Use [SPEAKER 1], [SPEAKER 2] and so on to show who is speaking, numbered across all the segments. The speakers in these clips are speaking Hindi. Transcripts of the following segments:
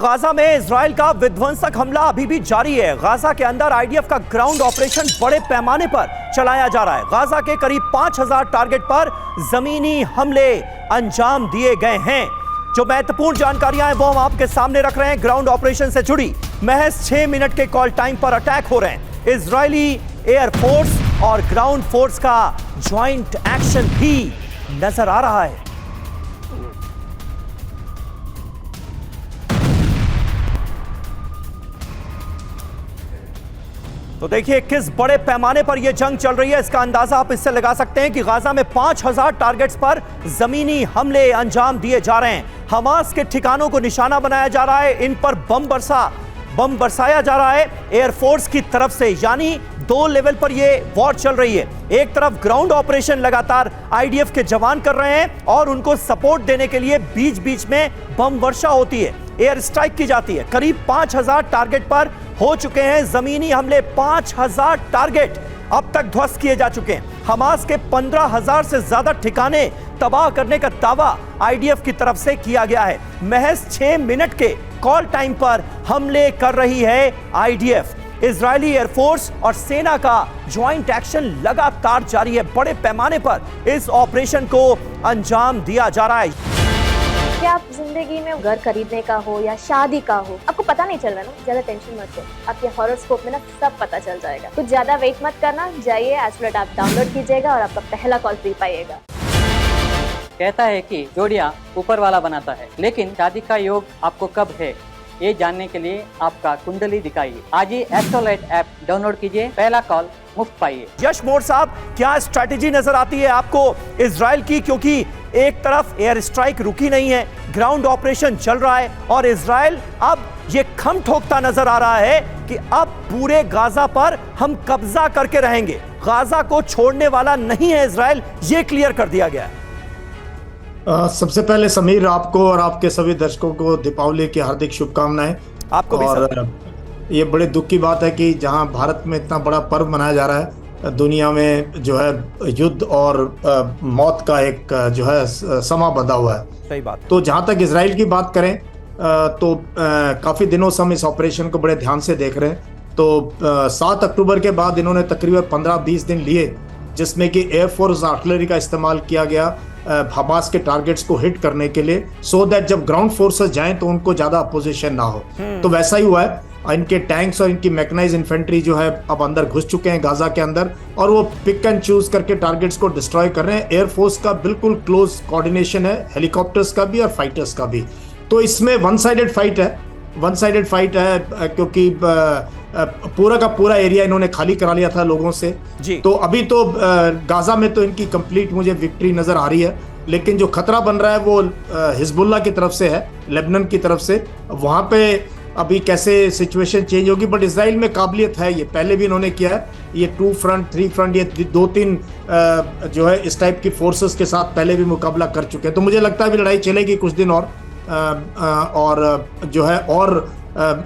[SPEAKER 1] गाजा में इजराइल का विध्वंसक हमला अभी भी जारी है। गाजा के अंदर आईडीएफ का ग्राउंड ऑपरेशन बड़े पैमाने पर चलाया जा रहा है। गाजा के करीब 5000 टारगेट पर जमीनी हमले अंजाम दिए गए हैं। जो महत्वपूर्ण जानकारियां हैं वो हम आपके सामने रख रहे हैं। ग्राउंड ऑपरेशन से जुड़ी महज 6 मिनट के कॉल टाइम पर अटैक हो रहे हैं। इजरायली एयरफोर्स और ग्राउंड फोर्स का ज्वाइंट एक्शन भी नजर आ रहा है। तो देखिए किस बड़े पैमाने पर यह जंग चल रही है, इसका अंदाजा आप इससे लगा सकते हैं कि गाजा में 5000 टारगेट्स पर जमीनी हमले अंजाम दिए जा रहे हैं। हमास के ठिकानों को निशाना बनाया जा रहा है, इन पर बम बरसाया जा रहा है एयरफोर्स की तरफ से। यानी 2 लेवल पर यह वॉर चल रही है। एक तरफ ग्राउंड ऑपरेशन लगातार आईडीएफ के जवान कर रहे हैं और उनको सपोर्ट देने के लिए बीच बीच में बम वर्षा होती है, एयर स्ट्राइक की जाती है। करीब 5000 टारगेट पर हो चुके हैं जमीनी हमले। 5000 टारगेट अब तक ध्वस्त किए जा चुके हैं। हमास के 15000 से ज्यादा ठिकाने तबाह करने का दावा आईडीएफ की तरफ से किया गया है। महज 6 मिनट के कॉल टाइम पर हमले कर रही है आईडीएफ। इजरायली एयरफोर्स और सेना का ज्वाइंट एक्शन लगातार जारी है। बड़े पैमाने पर इस ऑपरेशन को अंजाम दिया जा रहा है।
[SPEAKER 2] क्या आप जिंदगी में घर खरीदने का हो या शादी का हो, आपको पता नहीं चल रहा ना, ज्यादा टेंशन मत लो। आपके हॉरोस्कोप में ना सब पता चल जाएगा। कुछ ज्यादा वेट मत करना, जाइए एस्ट्रोलैट ऐप डाउनलोड कीजिएगा और आपका पहला कॉल फ्री पाइएगा।
[SPEAKER 3] कहता है कि जोड़ियां ऊपर वाला बनाता है, लेकिन शादी का योग आपको कब है ये जानने के लिए आपका कुंडली दिखाइए। आज ही एस्ट्रोलैट ऐप डाउनलोड कीजिए, पहला कॉल मुफ्त पाइए।
[SPEAKER 1] यश मोर साहब, क्या स्ट्रैटेजी नजर आती है आपको इजराइल की? क्योंकि एक तरफ एयर स्ट्राइक रुकी नहीं है, ग्राउंड ऑपरेशन चल रहा है और इजराइल अब ये खम ठोकता नजर आ रहा है कि अब पूरे गाजा पर हम कब्जा करके रहेंगे। गाजा को छोड़ने वाला नहीं है इजराइल, ये क्लियर कर दिया गया है।
[SPEAKER 4] सबसे पहले समीर, आपको और आपके सभी दर्शकों को दीपावली की हार्दिक शुभकामनाएं।
[SPEAKER 1] आपको भी
[SPEAKER 4] और ये बड़े दुख की बात है कि जहां भारत में इतना बड़ा पर्व मनाया जा रहा है, दुनिया में जो है युद्ध और मौत का एक जो है समा बंधा हुआ है।
[SPEAKER 1] सही बात।
[SPEAKER 4] तो जहां तक इजराइल की बात करें तो काफी दिनों से हम इस ऑपरेशन को बड़े ध्यान से देख रहे हैं। तो 7 अक्टूबर के बाद इन्होंने तकरीबन 15-20 दिन लिए, जिसमें कि एयरफोर्स आर्टिलरी का इस्तेमाल किया गया हमास के टारगेट्स को हिट करने के लिए, सो दैट जब ग्राउंड फोर्सेस जाएं तो उनको ज्यादा अपोजिशन ना हो। तो वैसा ही हुआ है। इनके टैंक्स और इनकी मैकेनाइज्ड इन्फेंट्री जो है अब अंदर घुस चुके हैं गाजा के अंदर, और वो पिक एंड चूज करके टारगेट्स को डिस्ट्रॉय कर रहे हैं। एयरफोर्स का बिल्कुल क्लोज कोऑर्डिनेशन है, हेलीकॉप्टर्स का भी और फाइटर्स का भी। तो इसमें वन साइडेड फाइट है क्योंकि पूरा का पूरा एरिया इन्होंने खाली करा लिया था लोगों से जी। तो अभी तो गाजा में तो इनकी कंप्लीट मुझे विक्ट्री नजर आ रही है, लेकिन जो खतरा बन रहा है वो हिजबुल्लाह की तरफ से है, लेबनान की तरफ से। वहां पे अभी कैसे सिचुएशन चेंज होगी, बट इजराइल में काबिलियत है, ये पहले भी इन्होंने किया है। ये 2 फ्रंट 3 फ्रंट, ये 2-3 जो है इस टाइप की फोर्सेस के साथ पहले भी मुकाबला कर चुके हैं। तो मुझे लगता है अभी लड़ाई चलेगी कुछ दिन और जो है और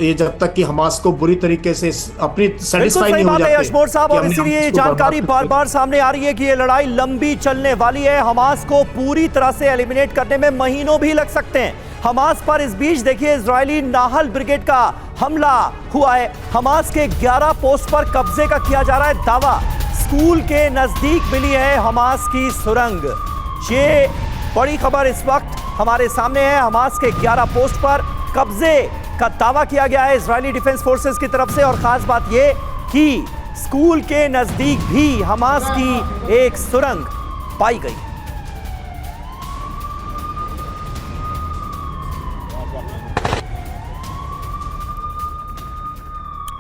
[SPEAKER 4] ये जब तक कि हमास को बुरी तरीके से अपनी सेटिस्फाई नहीं हो जाते।
[SPEAKER 1] यशमोर साहब, और इसीलिए ये जानकारी बार बार सामने आ रही है कि ये लड़ाई लंबी चलने वाली है। हमास को पूरी तरह से एलिमिनेट करने में महीनों भी लग सकते हैं हमास पर। इस बीच देखिए इजरायली नाहल ब्रिगेड का हमला हुआ है। हमास के 11 पोस्ट पर कब्जे का किया जा रहा है दावा। स्कूल के नजदीक मिली है हमास की सुरंग। ये बड़ी खबर इस वक्त हमारे सामने है। हमास के 11 पोस्ट पर कब्जे का दावा किया गया है इजरायली डिफेंस फोर्सेस की तरफ से। और खास बात यह कि स्कूल के नजदीक भी हमास की एक सुरंग पाई गई।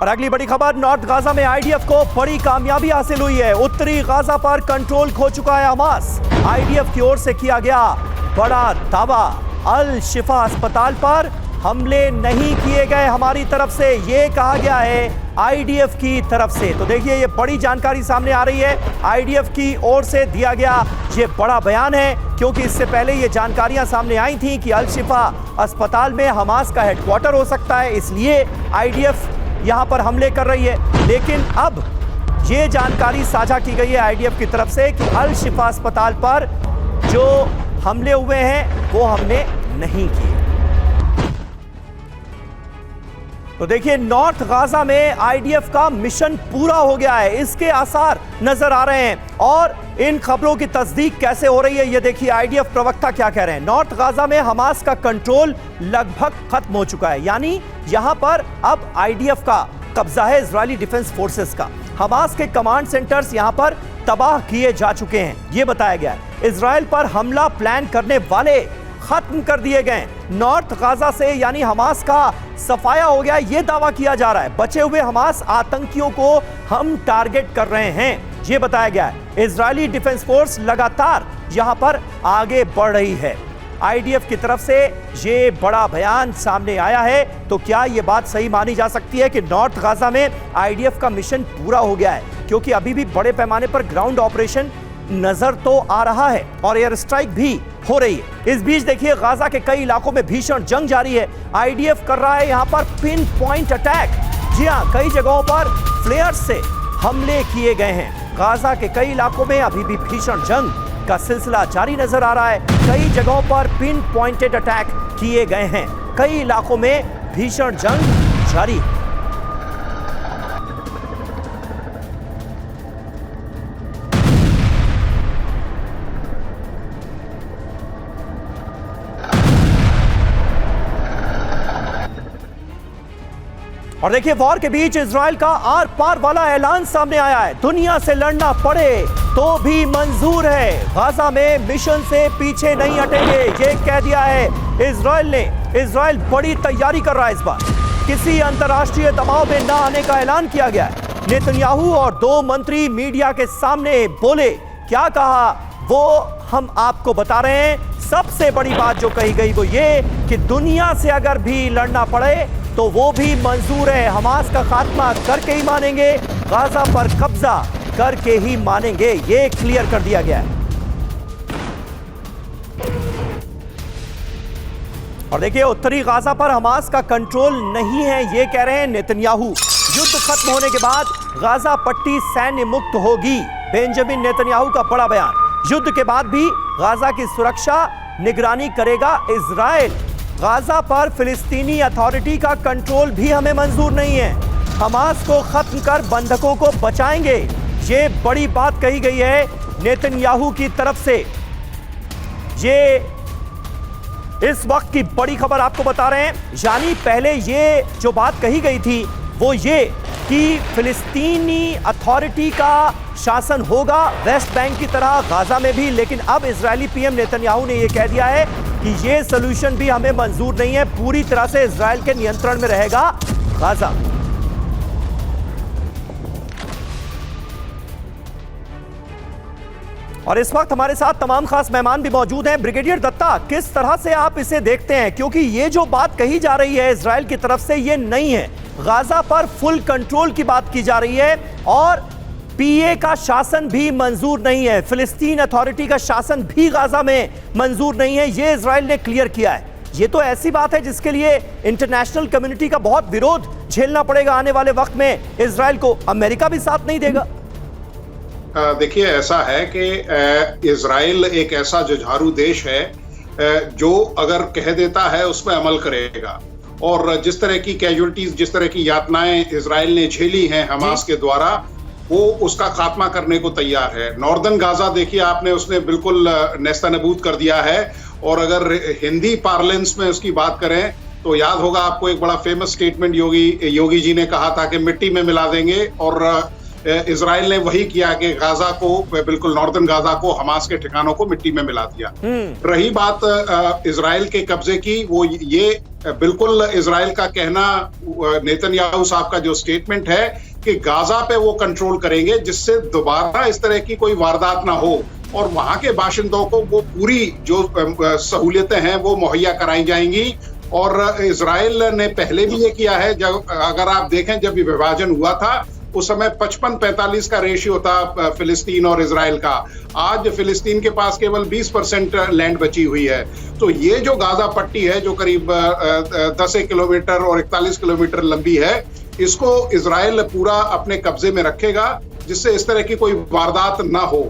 [SPEAKER 1] और अगली बड़ी खबर, नॉर्थ गाजा में आईडीएफ को बड़ी कामयाबी हासिल हुई है। उत्तरी गाजा पर कंट्रोल खो चुका है हमास। आईडीएफ की ओर से किया गया बड़ा दावा, अल शिफा अस्पताल पर हमले नहीं किए गए हमारी तरफ से, ये कहा गया है आईडीएफ की तरफ से। तो देखिए ये बड़ी जानकारी सामने आ रही है, आईडीएफ की ओर से दिया गया ये बड़ा बयान है, क्योंकि इससे पहले ये जानकारियां सामने आई थी कि अल शिफा अस्पताल में हमास का हेडक्वार्टर हो सकता है, इसलिए आईडीएफ यहां पर हमले कर रही है। लेकिन अब ये जानकारी साझा की गई है आईडीएफ की तरफ से कि अल शिफा अस्पताल पर जो हमले हुए हैं वो हमने नहीं किए। तो देखिए नॉर्थ गाजा में आईडीएफ का मिशन पूरा हो गया है, इसके आसार नजर आ रहे हैं। और इन खबरों की तस्दीक कैसे हो रही है ये देखिए, आईडीएफ प्रवक्ता क्या कह रहे हैं। नॉर्थ गाजा में हमास का कंट्रोल लगभग खत्म हो चुका है, यानी यहां पर अब आईडीएफ का कब्जा है, इजरायली डिफेंस फोर्सेस का। हमास के कमांड सेंटर्स यहां पर तबाह किए जा चुके हैं, यह बताया गया है। इजराइल पर हमला प्लान करने वाले खत्म कर दिए गए। नॉर्थ गाजा से यानी हमास का सफाया हो गया, यह दावा किया जा रहा है। बचे हुए हमास आतंकियों को हम टारगेट कर रहे हैं, यह बताया गया है। इजरायली डिफेंस फोर्स लगातार यहां पर आगे बढ़ रही है। आईडीएफ की तरफ से ये बड़ा बयान सामने आया है, तो क्या यह बात सही मानी जा सकती है कि नॉर्थ गाजा में आईडीएफ का मिशन पूरा हो गया है? क्योंकि अभी भी बड़े पैमाने पर ग्राउंड ऑपरेशन नजर तो आ रहा है और एयर स्ट्राइक भी हो रही है। इस बीच देखिए गाजा के कई इलाकों में भीषण जंग जारी है। आईडीएफ कर रहा है यहां पर पिन पॉइंट अटैक। जी हां, कई जगहों पर फ्लेयर्स से हमले किए गए हैं। गाजा के कई इलाकों में अभी भी भीषण जंग का सिलसिला जारी नजर आ रहा है। कई जगहों पर पिन पॉइंटेड अटैक किए गए हैं। कई इलाकों में भीषण जंग जारी है। और देखिए वॉर के बीच इजराइल का आर पार वाला ऐलान सामने आया है। दुनिया से लड़ना पड़े तो भी मंजूर है, गाजा में मिशन से पीछे नहीं हटेंगे, ये कह दिया है इजराइल ने। इजराइल बड़ी तैयारी कर रहा है, इस बार किसी अंतर्राष्ट्रीय दबाव में न आने का ऐलान किया गया है। नेतन्याहू और 2 मंत्री मीडिया के सामने बोले, क्या कहा वो हम आपको बता रहे हैं। सबसे बड़ी बात जो कही गई वो ये कि दुनिया से अगर भी लड़ना पड़े तो वो भी मंजूर है, हमास का खात्मा करके ही मानेंगे, गाजा पर कब्जा करके ही मानेंगे, ये क्लियर कर दिया गया है। और देखिए उत्तरी गाजा पर हमास का कंट्रोल नहीं है, ये कह रहे हैं नेतन्याहू। युद्ध खत्म होने के बाद गाजा पट्टी सैन्य मुक्त होगी, बेंजामिन नेतन्याहू का बड़ा बयान। युद्ध के बाद भी गाजा की सुरक्षा निगरानी करेगा इजराइल। गाजा पर फिलिस्तीनी अथॉरिटी का कंट्रोल भी हमें मंजूर नहीं है, हमास को खत्म कर बंधकों को बचाएंगे, ये बड़ी बात कही गई है नेतन्याहू की तरफ से। ये इस वक्त की बड़ी खबर आपको बता रहे हैं। यानी पहले ये जो बात कही गई थी वो ये कि फिलिस्तीनी अथॉरिटी का शासन होगा वेस्ट बैंक की तरह गाजा में भी, लेकिन अब इजरायली पीएम नेतन्याहू ने यह कह दिया है कि यह सॉल्यूशन भी हमें मंजूर नहीं है, पूरी तरह से इजराइल के नियंत्रण में रहेगा गाजा। और इस वक्त हमारे साथ तमाम खास मेहमान भी मौजूद हैं। ब्रिगेडियर दत्ता, किस तरह से आप इसे देखते हैं, क्योंकि ये जो बात कही जा रही है इजराइल की तरफ से ये नहीं है, गाजा पर फुल कंट्रोल की बात की जा रही है और पीए का शासन भी मंजूर नहीं है, फिलिस्तीन अथॉरिटी का शासन भी गाजा में मंजूर नहीं है, ये इजराइल ने क्लियर किया है। ये तो ऐसी बात है जिसके लिए इंटरनेशनल कम्युनिटी का बहुत विरोध झेलना पड़ेगा आने वाले वक्त में इजराइल को। अमेरिका भी साथ नहीं देगा।
[SPEAKER 5] देखिए ऐसा है कि इजराइल एक ऐसा जुझारू देश है जो अगर कह देता है उसमें अमल करेगा, और जिस तरह की कैजुअलिटीज, जिस तरह की यातनाएं इजराइल ने झेली हैं हमास के द्वारा, वो उसका खात्मा करने को तैयार है। नॉर्दर्न गाजा देखिए आपने, उसने बिल्कुल नेस्तनाबूद कर दिया है। और अगर हिंदी पार्लेंस में उसकी बात करें तो याद होगा आपको एक बड़ा फेमस स्टेटमेंट योगी जी ने कहा था कि मिट्टी में मिला देंगे, और इजराइल ने वही किया कि गाजा को, बिल्कुल नॉर्दर्न गाजा को, हमास के ठिकानों को मिट्टी में मिला दिया। रही बात इजराइल के कब्जे की, वो ये बिल्कुल इजराइल का कहना, नेतन्याहू साहब का जो स्टेटमेंट है कि गाजा पे वो कंट्रोल करेंगे जिससे दोबारा इस तरह की कोई वारदात ना हो, और वहां के बाशिंदों को वो पूरी जो सहूलियतें हैं वो मुहैया कराई जाएंगी। और इजराइल ने पहले भी ये किया है, जब अगर आप देखें जब विभाजन हुआ था उस समय 55-45 का रेशियो था फिलिस्तीन और इजराइल का। आज फिलिस्तीन के पास केवल 20% लैंड बची हुई है। तो ये जो गाजा पट्टी है जो करीब 10 किलोमीटर और 41 किलोमीटर लंबी है, इसको इजराइल पूरा अपने कब्जे में रखेगा जिससे इस तरह की कोई वारदात ना हो।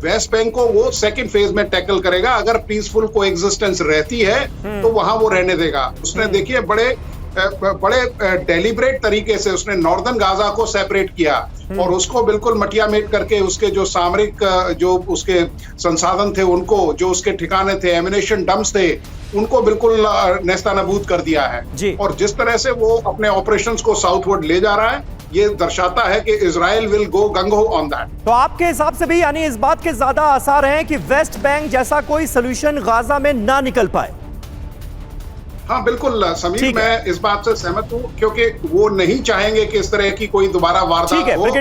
[SPEAKER 5] वेस्ट बैंक को वो सेकंड फेज में टैकल करेगा, अगर पीसफुल कोएग्जिस्टेंस रहती है तो वहां वो रहने देगा। उसने देखिए बड़े बड़े डेलिब्रेट तरीके से उसने नॉर्दर्न गाजा को सेपरेट किया और उसको बिल्कुल मटिया मेट करके उसके जो सामरिक जो उसके संसाधन थे उनको, जो उसके ठिकाने थे, एमिनेशन डंप्स थे, उनको बिल्कुल नेस्तनाबूद कर दिया है।
[SPEAKER 1] जी।
[SPEAKER 5] और जिस तरह से वो अपने ऑपरेशंस को साउथवर्ड ले जा रहा है, ये दर्शाता है कि Israel will go gung-ho on that.
[SPEAKER 1] तो आपके हिसाब से भी यानी इस बात के ज्यादा आसार हैं कि वेस्ट बैंक जैसा कोई सोल्यूशन गाजा में ना निकल पाए?
[SPEAKER 5] हाँ बिल्कुल समीर,
[SPEAKER 1] ठीक है।
[SPEAKER 5] मैं इस बात से सहमत हूँ, क्योंकि वो नहीं चाहेंगे कि इस तरह की कोई दोबारा वारदात
[SPEAKER 1] ठीक है।
[SPEAKER 5] हो।